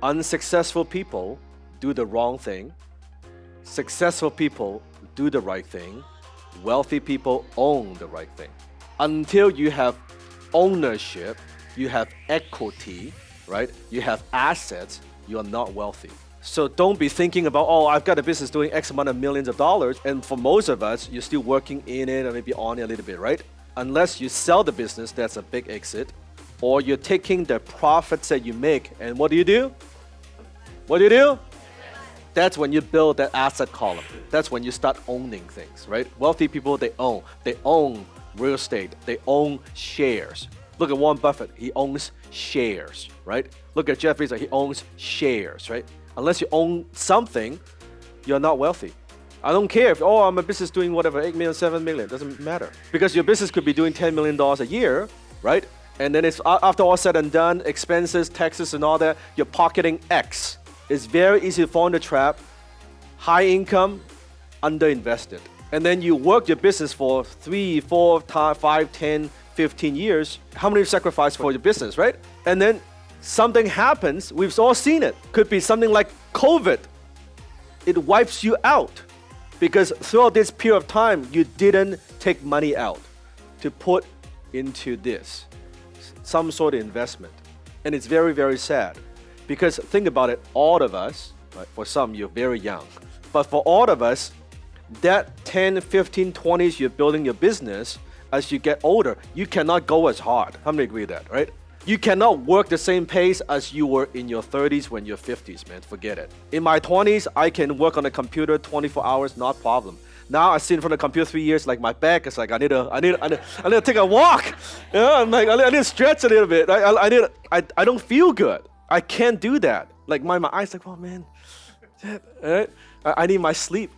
Unsuccessful people do the wrong thing. Successful people do the right thing. Wealthy people own the right thing. Until you have ownership, you have equity, right? You have assets, you are not wealthy. So don't be thinking about, oh, I've got a business doing X amount of millions of dollars. And for most of us, you're still working in it or maybe on it a little bit, right? Unless you sell the business, that's a big exit. Or you're taking the profits that you make, and what do you do? What do you do? That's when you build that asset column. That's when you start owning things, right? Wealthy people, they own. They own real estate. They own shares. Look at Warren Buffett. He owns shares, right? Look at Jeff Bezos. He owns shares, right? Unless you own something, you're not wealthy. I don't care if, oh, I'm a business doing whatever, 8 million, 7 million. Doesn't matter. Because your business could be doing $10 million a year, right? And then it's after all said and done, expenses, taxes, and all that, you're pocketing X. It's very easy to fall in the trap. High income, underinvested. And then you work your business for 3, 4, 5, 10, 15 years. How many sacrifice for your business, right? And then something happens. We've all seen it. Could be something like COVID. It wipes you out because throughout this period of time, you didn't take money out to put into this, some sort of investment. And it's very, very sad because think about it, all of us, right, for some, you're very young, but for all of us, that 10, 15, 20s, you're building your business, as you get older, you cannot go as hard. How many agree with that, right? You cannot work the same pace as you were in your 30s when you're 50s, man. Forget it. In my 20s, I can work on a computer 24 hours, not problem. Now I sit in front of the computer 3 years, like my back is like I need to take a walk. You know, I'm like I need to stretch a little bit. I don't feel good. I can't do that. Like my eyes like, oh man, right? I need my sleep.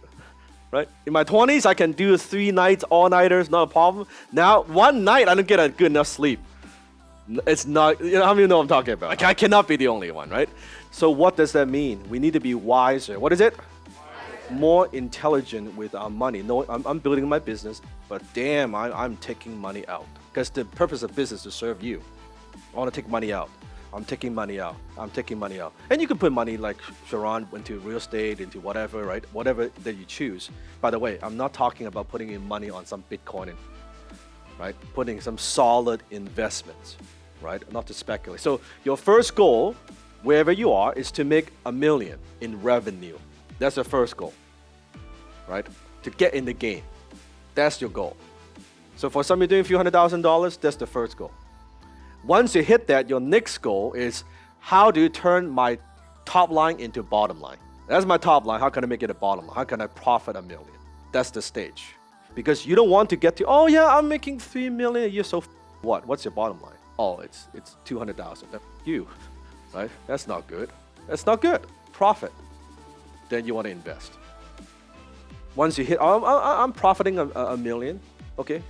Right? In my 20s, I can do 3 nights, all-nighters, not a problem. Now, one night, I don't get a good enough sleep. It's not, you know, how many know what I'm talking about? I cannot be the only one, right? So what does that mean? We need to be wiser. What is it? More intelligent with our money. No, I'm building my business, but damn, I'm taking money out. Because the purpose of business is to serve you. I want to take money out. I'm taking money out. I'm taking money out. And you can put money like Sharon into real estate, into whatever, right? Whatever that you choose. By the way, I'm not talking about putting in money on some Bitcoin, right? Putting some solid investments, right? Not to speculate. So your first goal, wherever you are, is to make $1 million in revenue. That's the first goal, right? To get in the game. That's your goal. So for some, you're doing a few $100,000, that's the first goal. Once you hit that, your next goal is how do you turn my top line into bottom line? That's my top line. How can I make it a bottom line? How can I profit $1 million? That's the stage. Because you don't want to get to, oh yeah, I'm making $3 million a year, so what? What's your bottom line? Oh, it's 200,000. You, right? That's not good. That's not good. Profit. Then you want to invest. Once you hit, I'm profiting $1 million. Okay,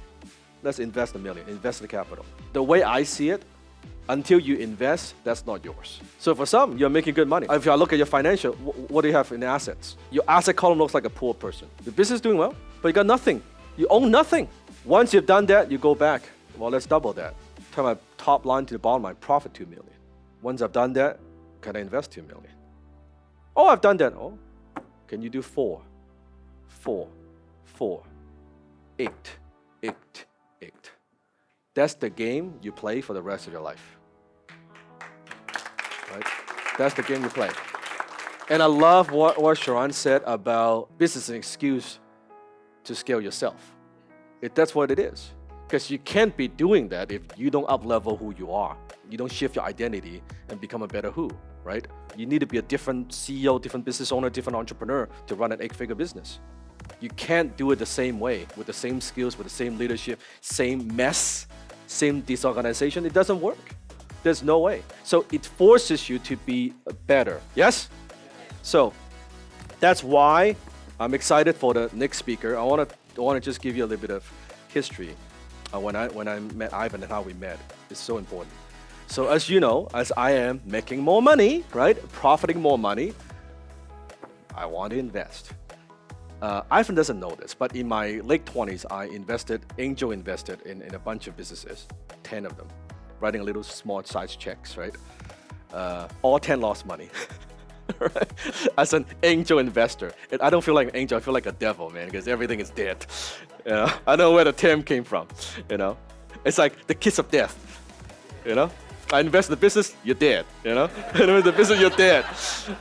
let's invest $1 million. Invest the capital. The way I see it, until you invest, that's not yours. So for some, you're making good money. If I look at your financial, what do you have in assets? Your asset column looks like a poor person. Your business is doing well, but you got nothing. You own nothing. Once you've done that, you go back. Well, let's double that. Turn my top line to the bottom line, profit $2 million. Once I've done that, can I invest $2 million? Oh, I've done that. Oh, can you do 4? 4, 4, 8, 8, 8. That's the game you play for the rest of your life. Right? That's the game you play. And I love what Sharon said about business is an excuse to scale yourself. That's what it is. Because you can't be doing that if you don't up-level who you are. You don't shift your identity and become a better who, right? You need to be a different CEO, different business owner, different entrepreneur to run an 8-figure business. You can't do it the same way, with the same skills, with the same leadership, same mess, same disorganization. It doesn't work. There's no way. So it forces you to be better. Yes? So that's why I'm excited for the next speaker. I want to just give you a little bit of history when I met Ivan and how we met. It's so important. So as you know, as I am making more money, right, profiting more money, I want to invest. Ivan doesn't know this, but in my late 20s, I angel invested in a bunch of businesses, 10 of them, writing a little small size checks, right? all 10 lost money. Right? As an angel investor, I don't feel like an angel. I feel like a devil, man, because everything is dead. You know? I don't know where the term came from. You know, it's like the kiss of death. You know, I invest in the business, you're dead. You know, in the business, you're dead.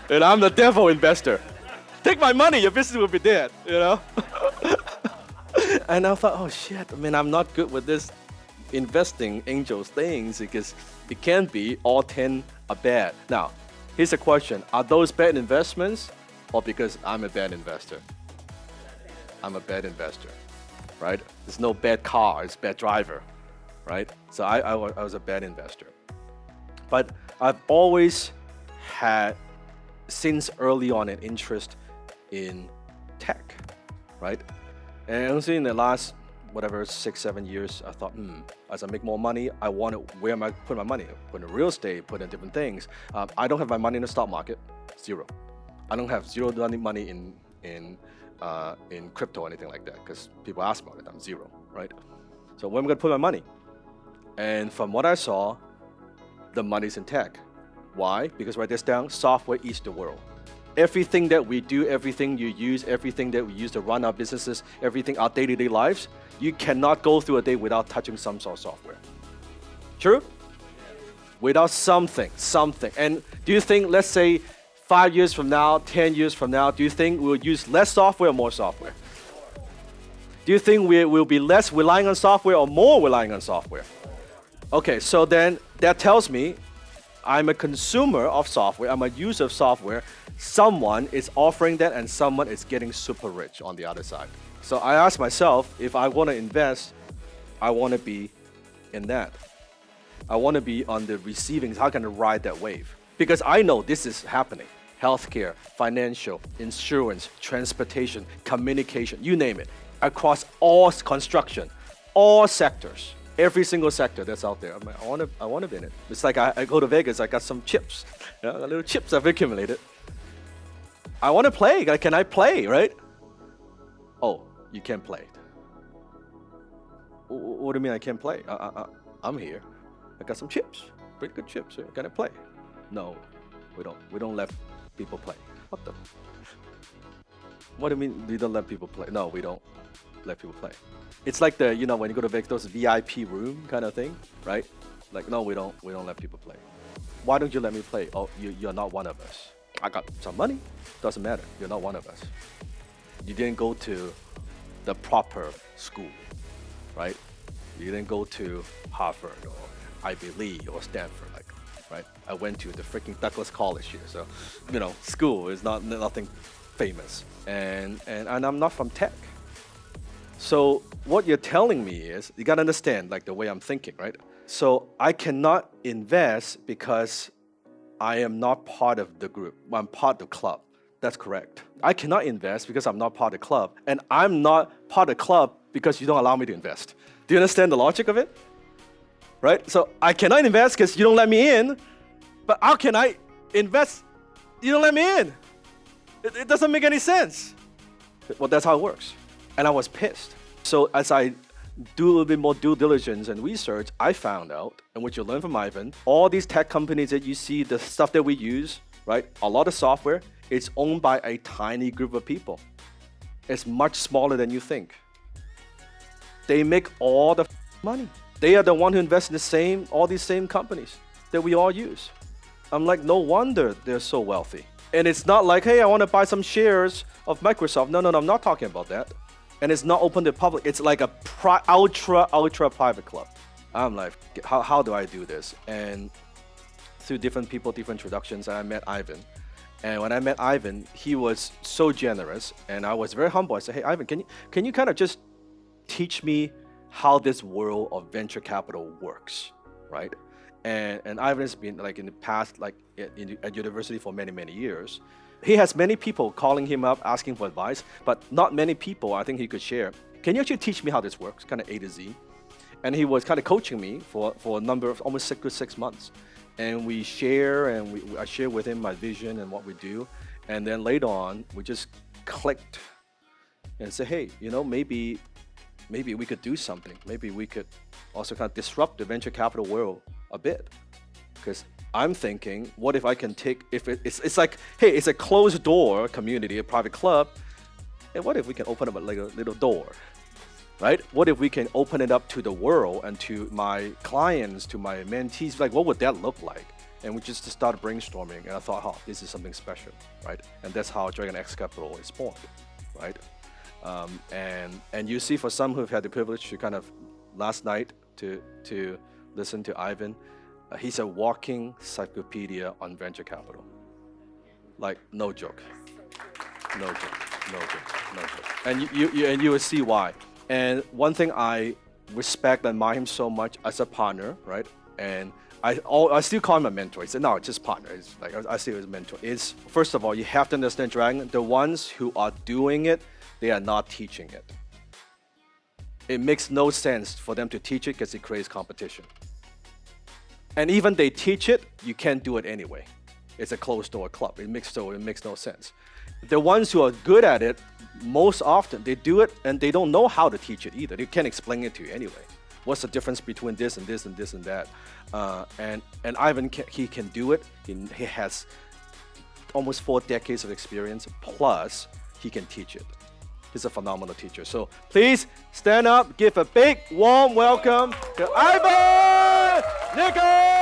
And I'm the devil investor. Take my money, your business will be dead. You know. And I thought, oh shit, I mean, I'm not good with this investing angels things because it can't be all 10 are bad. Now, here's a question. Are those bad investments or because I'm a bad investor? I'm a bad investor, right? There's no bad car, it's bad driver, right? So I was a bad investor. But I've always had, since early on, an interest in tech, right? And honestly, in the last, 6-7 years, I thought, as I make more money, I want to, where am I putting my money? Put in real estate, put in different things. I don't have my money in the stock market, zero. I don't have zero money in crypto or anything like that because people ask about it, I'm zero, right? So where am I going to put my money? And from what I saw, the money's in tech. Why? Because write this down, software eats the world. Everything that we do, everything you use, everything that we use to run our businesses, everything, our day-to-day lives, you cannot go through a day without touching some sort of software. True? Without something. And do you think, let's say, 5 years from now, 10 years from now, do you think we'll use less software or more software? Do you think we will be less relying on software or more relying on software? Okay, so then that tells me I'm a consumer of software, I'm a user of software. Someone is offering that and someone is getting super rich on the other side. So I ask myself, if I want to invest, I want to be in that. I want to be on the receiving, how can I ride that wave? Because I know this is happening. Healthcare, financial, insurance, transportation, communication, you name it. Across all construction, all sectors. Every single sector that's out there. I'm like, I want to be in it. It's like I go to Vegas, I got some chips. You know, little chips I've accumulated. I want to play. Can I play, right? Oh, you can't play. What do you mean I can't play? I'm here. I got some chips. Pretty good chips. Can I play? No, we don't. We don't let people play. What the? What do you mean we don't let people play? No, we don't let people play. It's like the, you know, when you go to Vegas, those VIP room kind of thing, right? Like, no, we don't let people play. Why don't you let me play? Oh, you're not one of us. I got some money. Doesn't matter. You're not one of us. You didn't go to the proper school, right? You didn't go to Harvard or Ivy League or Stanford, like, right? I went to the freaking Douglas College here, so, you know, school is nothing famous, and I'm not from tech. So what you're telling me is, you gotta understand, like, the way I'm thinking, right? So I cannot invest because I am not part of the group. I'm part of the club. That's correct. I cannot invest because I'm not part of the club. And I'm not part of the club because you don't allow me to invest. Do you understand the logic of it? Right? So I cannot invest because you don't let me in. But how can I invest? You don't let me in. It doesn't make any sense. Well, that's how it works. And I was pissed. So as I do a little bit more due diligence and research, I found out, and what you learn from Ivan, all these tech companies that you see, the stuff that we use, right? A lot of software, it's owned by a tiny group of people. It's much smaller than you think. They make all the money. They are the one who invest in all these same companies that we all use. I'm like, no wonder they're so wealthy. And it's not like, hey, I want to buy some shares of Microsoft. No, I'm not talking about that. And it's not open to the public. It's like a ultra private club. I'm like, how do I do this? And through different people, different introductions, I met Ivan. And when I met Ivan, he was so generous, and I was very humble. I said, hey, Ivan, can you kind of just teach me how this world of venture capital works, right? And Ivan has been, like, in the past, like at university for many years. He has many people calling him up, asking for advice, but not many people I think he could share. Can you actually teach me how this works, kind of A to Z? And he was kind of coaching me for a number of almost 6 months. And we share, and I share with him my vision and what we do. And then later on, we just clicked and said, hey, you know, maybe we could do something. Maybe we could also kind of disrupt the venture capital world a bit. Because I'm thinking, what if I can take, if it's like, hey, it's a closed door community, a private club, and what if we can open up like a little door, right? What if we can open it up to the world and to my clients, to my mentees, like what would that look like? And we just started brainstorming, and I thought, oh, this is something special, right? And that's how Dragon X Capital is born, right? And you see, for some who've had the privilege to kind of last night to listen to Ivan, he's a walking encyclopedia on venture capital. Like, no joke, no joke, no joke, no joke. And you will see why. And one thing I respect and admire him so much as a partner, right? And I still call him a mentor. He said, no, it's just partner. It's like I see him as a mentor. Is first of all, you have to understand, Dragon, the ones who are doing it, they are not teaching it. It makes no sense for them to teach it because it creates competition. And even they teach it, you can't do it anyway. It's a closed door club. It makes no sense. The ones who are good at it, most often they do it and they don't know how to teach it either. They can't explain it to you anyway. What's the difference between this and this and this and that? And Ivan, he can do it. He has almost 4 decades of experience, plus he can teach it. He's a phenomenal teacher. So please stand up, give a big, warm welcome to Ivan Nichols!